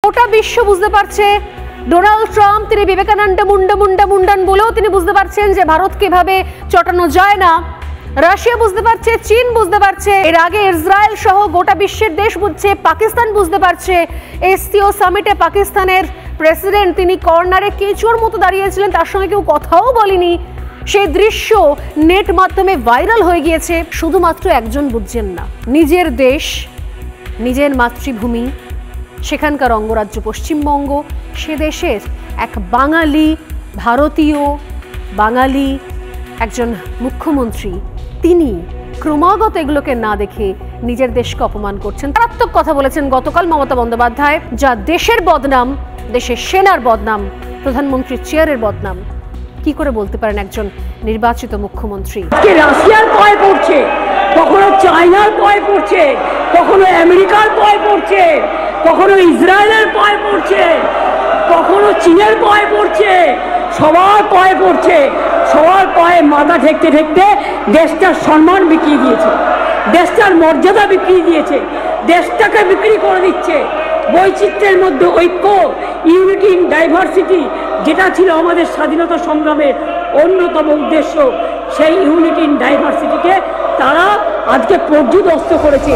গোটা বিশ্ব বুঝতে পারছে ডোনাল্ড ট্রাম্প তিনি বিবেকানন্দ মুন্ডান বলেও তিনি বুঝতে পারছেন যে ভারতকে এভাবে চটানো যায় না। রাশিয়া বুঝতে পারছে, চীন বুঝতে পারছে, এর আগে ইসরায়েল সহ গোটা বিশ্বের দেশ বুঝছে, পাকিস্তান বুঝতে পারছে। এসসিও সামিটে পাকিস্তানের প্রেসিডেন্ট তিনি কর্নারে কেঁচোর মতো দাঁড়িয়েছিলেন, তার সঙ্গে কেউ কথাও বলেনি। সেই দৃশ্য নেট মাধ্যমে ভাইরাল হয়ে গিয়েছে। শুধুমাত্র একজন বুঝছেন না, নিজের দেশ, নিজের মাতৃভূমি, সেখানকার অঙ্গরাজ্য পশ্চিমবঙ্গ, সে দেশের এক বাঙালি, ভারতীয় বাঙালি একজন মুখ্যমন্ত্রী, তিনি ক্রমাগত এগুলোকে না দেখে নিজের দেশকে অপমান করছেন। মারাত্মক কথা বলেছেন গতকাল মমতা বন্দ্যোপাধ্যায়, যা দেশের বদনাম, দেশের সেনার বদনাম, প্রধানমন্ত্রীর চেয়ারের বদনাম। কি করে বলতে পারেন একজন নির্বাচিত মুখ্যমন্ত্রী? রাশিয়ার পায়ে পড়ছে, কখনো চায়নার পায়ে পড়ছে, কখনো আমেরিকার পায়ে পড়ছে, কখনো ইসরায়েলের পায়ে পড়ছে, কখনো চীনের পায়ে পড়ছে, সবার পায়ে পড়ছে। সবার পায়ে মাথা ঠেকতে ঠেকতে দেশটার সম্মান বিক্রি দিয়েছে, দেশটার মর্যাদা বিক্রি দিয়েছে, দেশটাকে বিক্রি করে দিচ্ছে। বৈচিত্র্যের মধ্যে ঐক্য, ইউনিটি ইন ডাইভার্সিটি, যেটা ছিল আমাদের স্বাধীনতা সংগ্রামের অন্যতম উদ্দেশ্য, সেই ইউনিটি ইন ডাইভার্সিটিকে তারা আজকে পর্যুদস্ত করেছে।